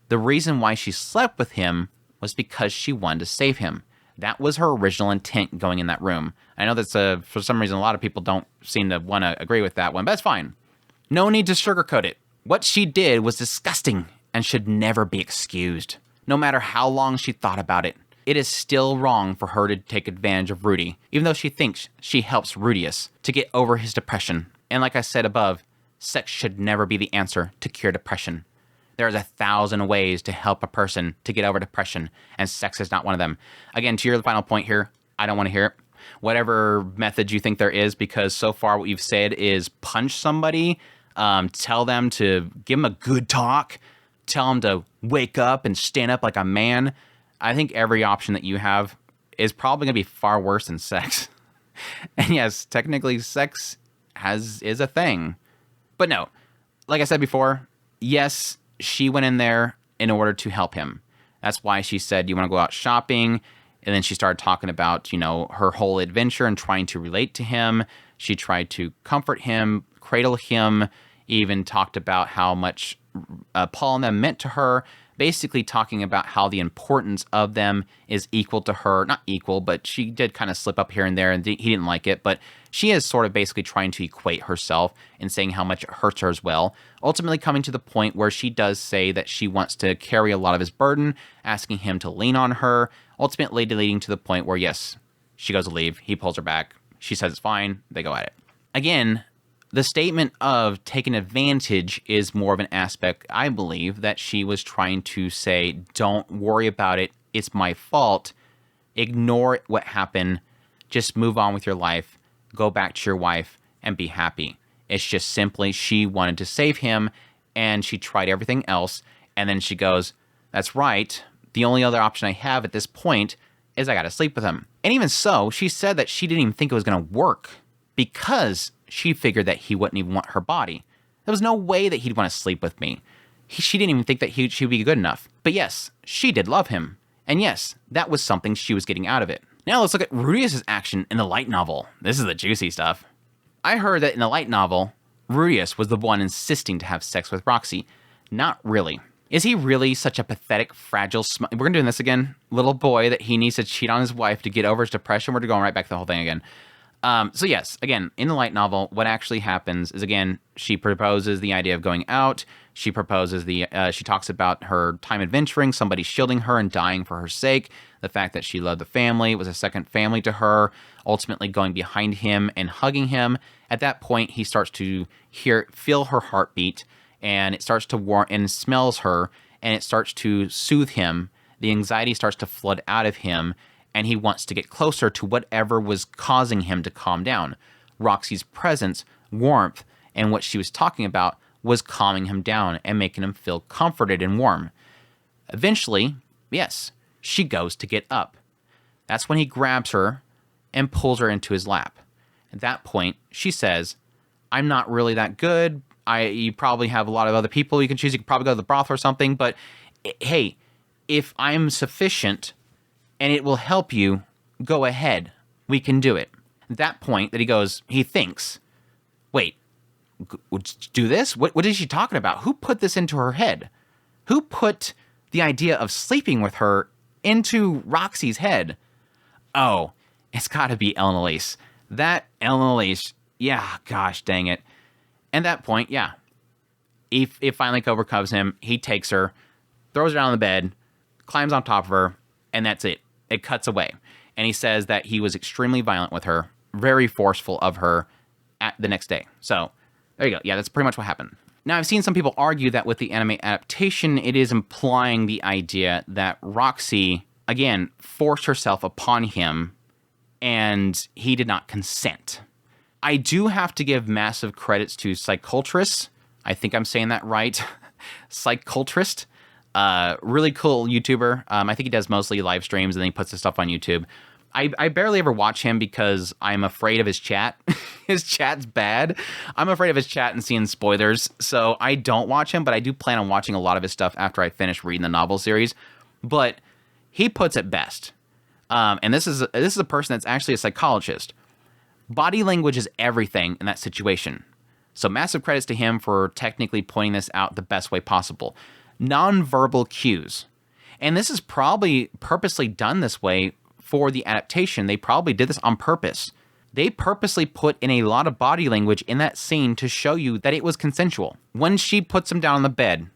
the reason why she slept with him was because she wanted to save him. That was her original intent going in that room. I know that's for some reason a lot of people don't seem to want to agree with that one, but that's fine. No need to sugarcoat it. What she did was disgusting and should never be excused. No matter how long she thought about it, it is still wrong for her to take advantage of Rudy, even though she thinks she helps Rudeus to get over his depression. And like I said above, sex should never be the answer to cure depression. There's 1,000 ways to help a person to get over depression, and sex is not one of them. Again, to your final point here, I don't want to hear it. Whatever method you think there is, because so far what you've said is punch somebody, tell them to give them a good talk, tell them to wake up and stand up like a man. I think every option that you have is probably going to be far worse than sex. And yes, technically sex is a thing. But no, like I said before, yes, she went in there in order to help him. That's why she said, you want to go out shopping? And then she started talking about, her whole adventure and trying to relate to him. She tried to comfort him, cradle him, even talked about how much Paul and them meant to her, basically talking about how the importance of them is equal to her. Not equal, but she did kind of slip up here and there, and he didn't like it. But she is sort of basically trying to equate herself and saying how much it hurts her as well. Ultimately coming to the point where she does say that she wants to carry a lot of his burden, asking him to lean on her, ultimately leading to the point where, yes, she goes to leave. He pulls her back. She says it's fine. They go at it. Again, the statement of taking advantage is more of an aspect, I believe, that she was trying to say, don't worry about it. It's my fault. Ignore what happened. Just move on with your life. Go back to your wife and be happy. It's just simply she wanted to save him, and she tried everything else. And then she goes, that's right. The only other option I have at this point is I got to sleep with him. And even so, she said that she didn't even think it was going to work because she figured that he wouldn't even want her body. There was no way that he'd want to sleep with me. She didn't even think that she would be good enough. But yes, she did love him. And yes, that was something she was getting out of it. Now let's look at Rudeus' action in the light novel. This is the juicy stuff. I heard that in the light novel, Rudeus was the one insisting to have sex with Roxy. Not really. Is he really such a pathetic, fragile, we're going to do this again, little boy that he needs to cheat on his wife to get over his depression? We're going right back to the whole thing again. So yes, again, in the light novel, what actually happens is, again, she proposes the idea of going out. She proposes she talks about her time adventuring, somebody shielding her and dying for her sake. The fact that she loved the family, was a second family to her, ultimately going behind him and hugging him. At that point, he starts to feel her heartbeat, and it starts to warm and smells her, and it starts to soothe him. The anxiety starts to flood out of him, and he wants to get closer to whatever was causing him to calm down. Roxy's presence, warmth, and what she was talking about was calming him down and making him feel comforted and warm. Eventually, yes, she goes to get up. That's when he grabs her and pulls her into his lap. At that point, she says, I'm not really that good. You probably have a lot of other people you can choose. You could probably go to the brothel or something. But hey, if I'm sufficient and it will help you, go ahead. We can do it. At that point that he thinks, wait, do this? What is she talking about? Who put this into her head? Who put the idea of sleeping with her into Roxy's head? Oh, it's got to be Ellen Elise. That Ellen Elise, yeah, gosh dang it. At that point, yeah, it finally overcomes him. He takes her, throws her down on the bed, climbs on top of her, and that's it. It cuts away. And he says that he was extremely violent with her, very forceful of her at the next day. So there you go. Yeah, that's pretty much what happened. Now, I've seen some people argue that with the anime adaptation, it is implying the idea that Roxy, again, forced herself upon him and he did not consent. I do have to give massive credits to Psychoultrist. I think I'm saying that right. Psychoultrist. Really cool YouTuber. I think he does mostly live streams and then he puts his stuff on YouTube. I barely ever watch him because I'm afraid of his chat. His chat's bad. I'm afraid of his chat and seeing spoilers. So I don't watch him, but I do plan on watching a lot of his stuff after I finish reading the novel series. But he puts it best. And this is a person that's actually a psychologist. Body language is everything in that situation. So massive credits to him for technically pointing this out the best way possible. Nonverbal cues. And this is probably purposely done this way for the adaptation. They probably did this on purpose. They purposely put in a lot of body language in that scene to show you that it was consensual. When she puts him down on the bed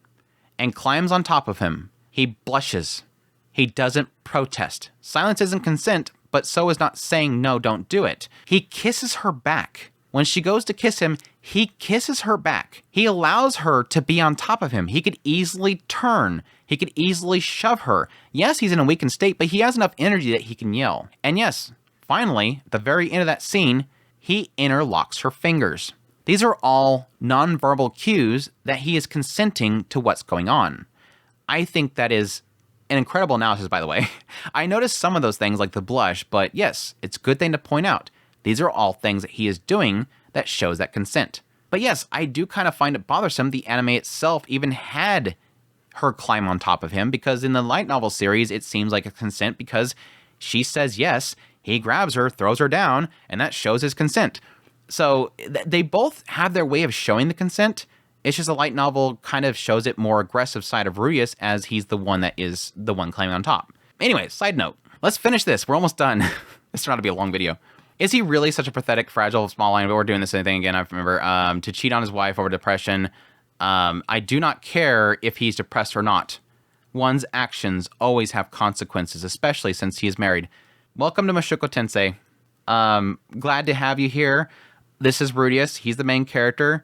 and climbs on top of him, he blushes. He doesn't protest. Silence isn't consent, but so is not saying, no, don't do it. He kisses her back When she goes to kiss him, he kisses her back. He allows her to be on top of him. He could easily turn. He could easily shove her. Yes, he's in a weakened state, but he has enough energy that he can yell. And yes, finally, at the very end of that scene, he interlocks her fingers. These are all nonverbal cues that he is consenting to what's going on. I think that is an incredible analysis, by the way. I noticed some of those things like the blush, but yes, it's a good thing to point out. These are all things that he is doing that shows that consent. But yes, I do kind of find it bothersome the anime itself even had her climb on top of him, because in the light novel series, it seems like a consent because she says yes, he grabs her, throws her down, and that shows his consent. So they both have their way of showing the consent. It's just a light novel kind of shows it more aggressive side of Rudeus as he's the one that is the one climbing on top. Anyway, side note, let's finish this. We're almost done. This turned out to be a long video. Is he really such a pathetic, fragile, small line? We're doing the same thing again, I remember. To cheat on his wife over depression. I do not care if he's depressed or not. One's actions always have consequences, especially since he is married. Welcome to Mushoku Tensei. Glad to have you here. This is Rudeus. He's the main character.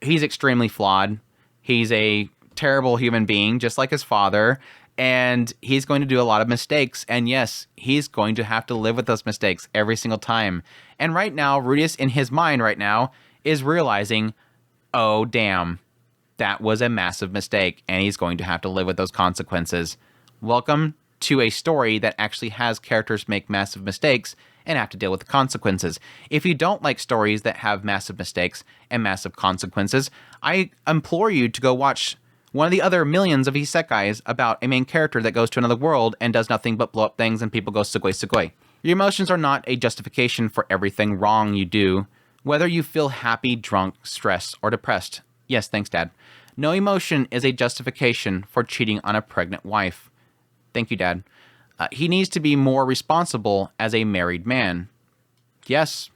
He's extremely flawed. He's a terrible human being, just like his father. And he's going to do a lot of mistakes. And yes, he's going to have to live with those mistakes every single time. And right now, Rudeus, in his mind right now, is realizing, oh, damn, that was a massive mistake. And he's going to have to live with those consequences. Welcome to a story that actually has characters make massive mistakes and have to deal with the consequences. If you don't like stories that have massive mistakes and massive consequences, I implore you to go watch one of the other millions of isekais about a main character that goes to another world and does nothing but blow up things and people go sugoi sugoi. Your emotions are not a justification for everything wrong you do, whether you feel happy, drunk, stressed, or depressed. Yes, thanks, Dad. No emotion is a justification for cheating on a pregnant wife. Thank you, Dad. He needs to be more responsible as a married man. Yes,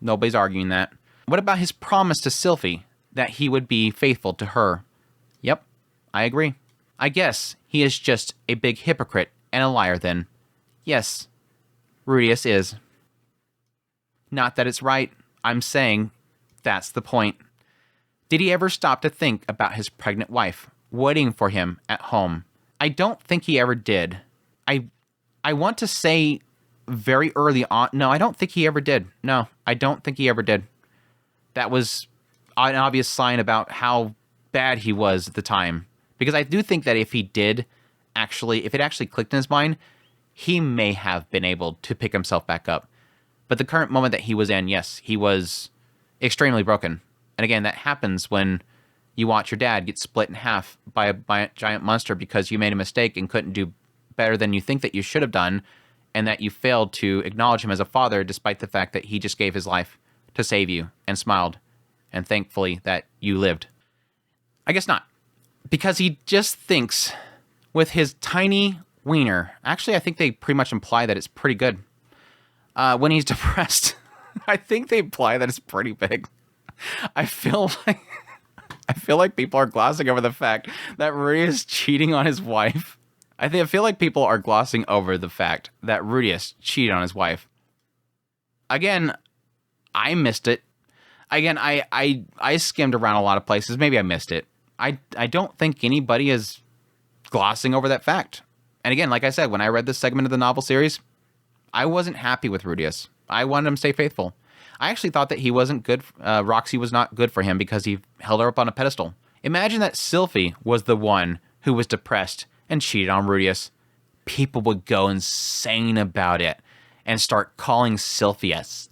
nobody's arguing that. What about his promise to Sylphie that he would be faithful to her? Yep, I agree. I guess he is just a big hypocrite and a liar then. Yes, Rudeus is. Not that it's right. I'm saying that's the point. Did he ever stop to think about his pregnant wife waiting for him at home? I don't think he ever did. I want to say very early on. No, I don't think he ever did. No, I don't think he ever did. That was an obvious sign about how bad he was at the time. Because I do think that if it actually clicked in his mind, he may have been able to pick himself back up. But the current moment that he was in, yes, he was extremely broken. And again, that happens when you watch your dad get split in half by a giant monster because you made a mistake and couldn't do better than you think that you should have done, and that you failed to acknowledge him as a father despite the fact that he just gave his life to save you and smiled, and thankfully that you lived. I guess not. Because he just thinks with his tiny wiener. Actually, I think they pretty much imply that it's pretty good. When he's depressed, I think they imply that it's pretty big. I feel like people are glossing over the fact that Rudeus is cheating on his wife. I feel like people are glossing over the fact that Rudeus cheated on his wife. Again, I missed it. Again, I skimmed around a lot of places. Maybe I missed it. I don't think anybody is glossing over that fact. And again, like I said, when I read this segment of the novel series, I wasn't happy with Rudeus. I wanted him to stay faithful. I actually thought that he wasn't good. Roxy was not good for him because he held her up on a pedestal. Imagine that Sylphie was the one who was depressed and cheated on Rudeus. People would go insane about it and start calling Sylphie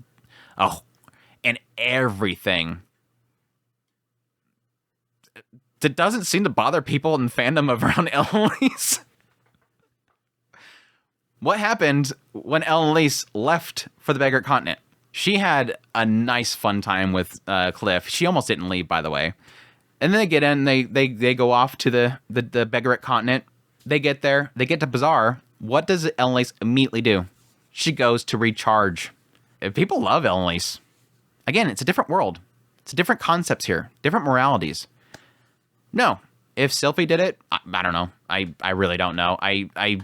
and everything. It doesn't seem to bother people in fandom around Elise. What happened when Elise left for the Beggar Continent? She had a nice fun time with Cliff. She almost didn't leave, by the way. And then they get in, they go off to the Beggaret Continent. They get there, they get to Bazaar. What does Elise immediately do? She goes to recharge. If people love Elise. Again, it's a different world. It's different concepts here, different moralities. No, if Sylphie did it, I don't know. I really don't know. I'm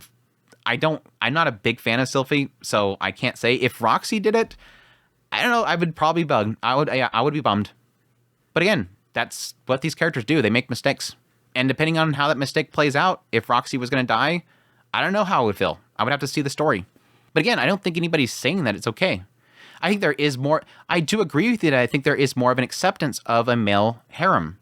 not a big fan of Sylphie, so I can't say. If Roxy did it, I don't know. I would probably be bummed. I would be bummed. But again, that's what these characters do. They make mistakes. And depending on how that mistake plays out, if Roxy was going to die, I don't know how I would feel. I would have to see the story. But again, I don't think anybody's saying that it's okay. I think there is more. I do agree with you that I think there is more of an acceptance of a male harem.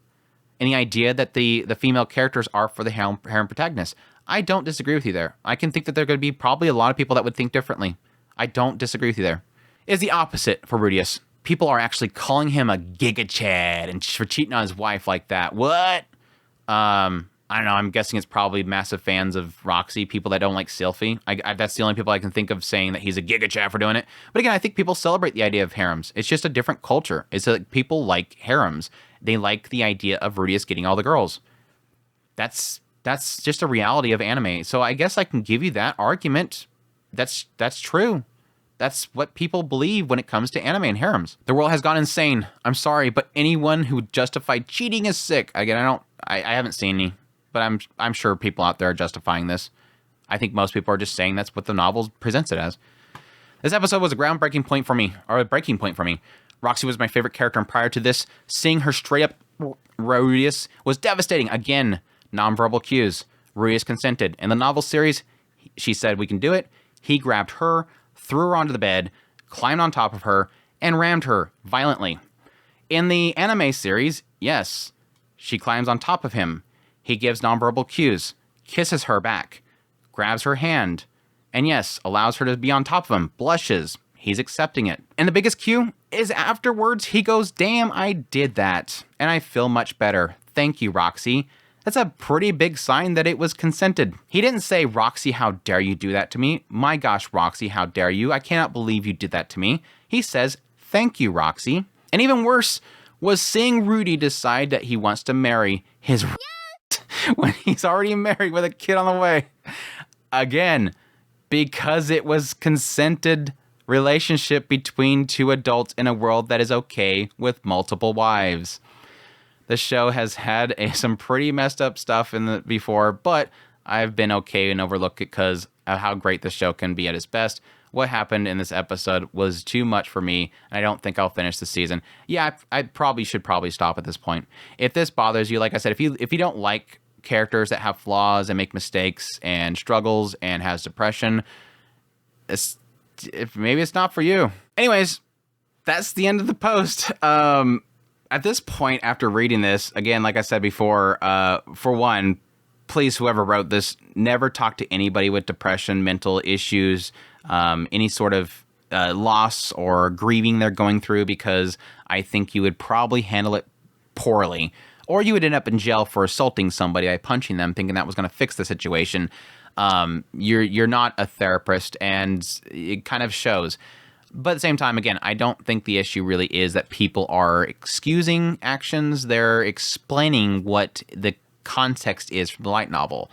And the idea that the female characters are for the harem protagonist. I don't disagree with you there. I can think that there are going to be probably a lot of people that would think differently. I don't disagree with you there. It's the opposite for Rudeus. People are actually calling him a Giga Chad and for cheating on his wife like that. What? I don't know. I'm guessing it's probably massive fans of Roxy, people that don't like Sylphie. That's the only people I can think of saying that he's a Giga Chad for doing it. But again, I think people celebrate the idea of harems. It's just a different culture. It's like people like harems. They like the idea of Rudeus getting all the girls. That's just a reality of anime. So I guess I can give you that argument. That's true. That's what people believe when it comes to anime and harems. The world has gone insane. I'm sorry, but anyone who justified cheating is sick. Again, I haven't seen any, but I'm sure people out there are justifying this. I think most people are just saying that's what the novel presents it as. This episode was a breaking point for me. Roxy was my favorite character, and prior to this, seeing her straight up Rudeus was devastating. Again, nonverbal cues. Rudeus consented. In the novel series, she said, "We can do it." He grabbed her, threw her onto the bed, climbed on top of her, and rammed her violently. In the anime series, yes, she climbs on top of him. He gives nonverbal cues, kisses her back, grabs her hand, and yes, allows her to be on top of him, blushes. He's accepting it. And the biggest cue is afterwards, he goes, "Damn, I did that, and I feel much better. Thank you, Roxy." That's a pretty big sign that it was consented. He didn't say, "Roxy, how dare you do that to me? My gosh, Roxy, how dare you? I cannot believe you did that to me." He says, "Thank you, Roxy." And even worse was seeing Rudy decide that he wants to marry his when he's already married with a kid on the way. Again, because it was consented relationship between two adults in a world that is okay with multiple wives. The show has had some pretty messed up stuff before, but I've been okay and overlooked it because of how great the show can be at its best. What happened in this episode was too much for me, and I don't think I'll finish the season. Yeah, I probably should stop at this point. If this bothers you, like I said, if you don't like characters that have flaws and make mistakes and struggles and has depression, maybe it's not for you. Anyways, that's the end of the post. At this point, after reading this, again, like I said before, for one, please, whoever wrote this, never talk to anybody with depression, mental issues, any sort of loss or grieving they're going through, because I think you would probably handle it poorly. Or you would end up in jail for assaulting somebody by punching them, thinking that was going to fix the situation. You're not a therapist, and it kind of shows. But at the same time, again, I don't think the issue really is that people are excusing actions. They're explaining what the context is from the light novel.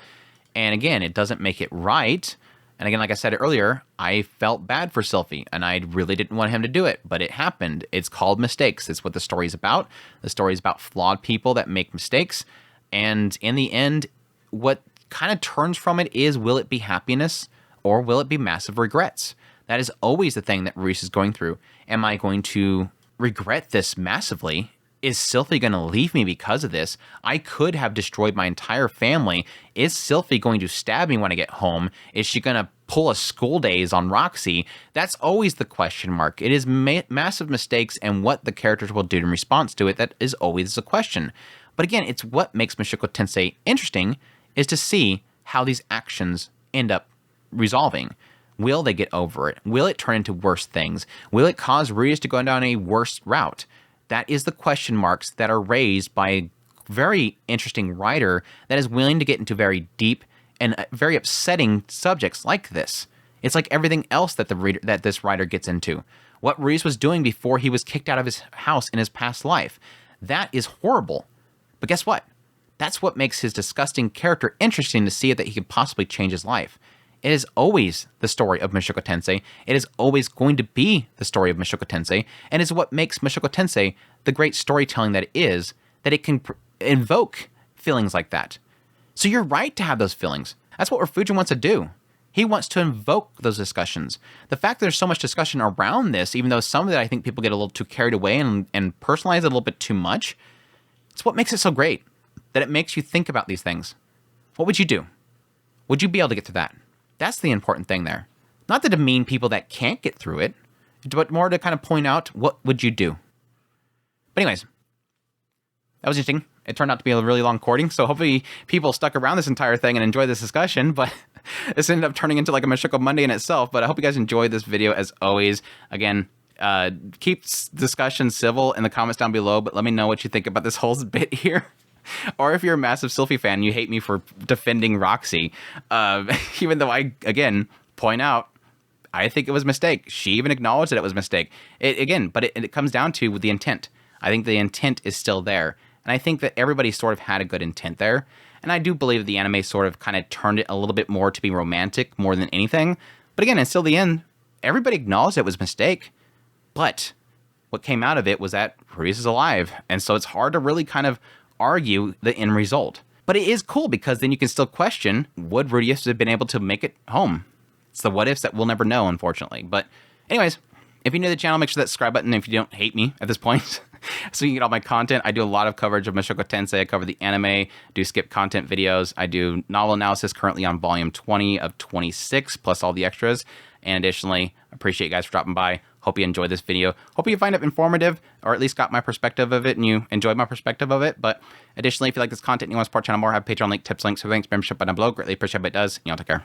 And again, it doesn't make it right. And again, like I said earlier, I felt bad for Sylphie, and I really didn't want him to do it, but it happened. It's called mistakes. It's what the story's about. The story's about flawed people that make mistakes. And in the end, what kind of turns from it is, will it be happiness or will it be massive regrets? That is always the thing that Reese is going through. Am I going to regret this massively? Is Sylphie going to leave me because of this? I could have destroyed my entire family. Is Sylphie going to stab me when I get home? Is she going to pull a school days on Roxy? That's always the question mark. It is massive mistakes, and what the characters will do in response to it, that is always the question. But again, it's what makes Mushoku Tensei interesting, is to see how these actions end up resolving. Will they get over it? Will it turn into worse things? Will it cause Rudeus to go down a worse route? That is the question marks that are raised by a very interesting writer that is willing to get into very deep and very upsetting subjects like this. It's like everything else that this writer gets into. What Rudeus was doing before he was kicked out of his house in his past life. That is horrible. But guess what? That's what makes his disgusting character interesting, to see that he could possibly change his life. It is always the story of Mushoku Tensei. It is always going to be the story of Mushoku Tensei, and is what makes Mushoku Tensei the great storytelling that it is, that it can invoke feelings like that. So you're right to have those feelings. That's what Rifujin wants to do. He wants to invoke those discussions. The fact that there's so much discussion around this, even though some of it I think people get a little too carried away and personalize it a little bit too much, it's what makes it so great, that it makes you think about these things. What would you do? Would you be able to get through that? That's the important thing there. Not to demean people that can't get through it, but more to kind of point out, what would you do? But anyways, that was interesting. It turned out to be a really long recording, so hopefully people stuck around this entire thing and enjoyed this discussion, but this ended up turning into like a Mushoku Monday in itself, but I hope you guys enjoyed this video as always. Again, keep discussion civil in the comments down below, but let me know what you think about this whole bit here. Or if you're a massive Sylphie fan and you hate me for defending Roxy, even though I, again, point out, I think it was a mistake. She even acknowledged that it was a mistake. But it comes down to the intent. I think the intent is still there. And I think that everybody sort of had a good intent there. And I do believe the anime sort of kind of turned it a little bit more to be romantic more than anything. But again, until the end, everybody acknowledged it was a mistake. But what came out of it was that Rudeus is alive. And so it's hard to really kind of argue the end result. But it is cool because then you can still question, would Rudeus have been able to make it home? It's the what ifs that we'll never know, unfortunately. But anyways, if you're new to the channel, make sure that subscribe button if you don't hate me at this point. So you can get all my content. I do a lot of coverage of Mushoku Tensei. I cover the anime, do skip content videos. I do novel analysis currently on volume 20 of 26, plus all the extras. And additionally, appreciate you guys for dropping by. Hope you enjoyed this video. Hope you find it informative, or at least got my perspective of it and you enjoyed my perspective of it. But additionally, if you like this content and you want to support the channel more, I have Patreon link, tips, links, so thanks, membership button below. Greatly appreciate it. It does. Y'all take care.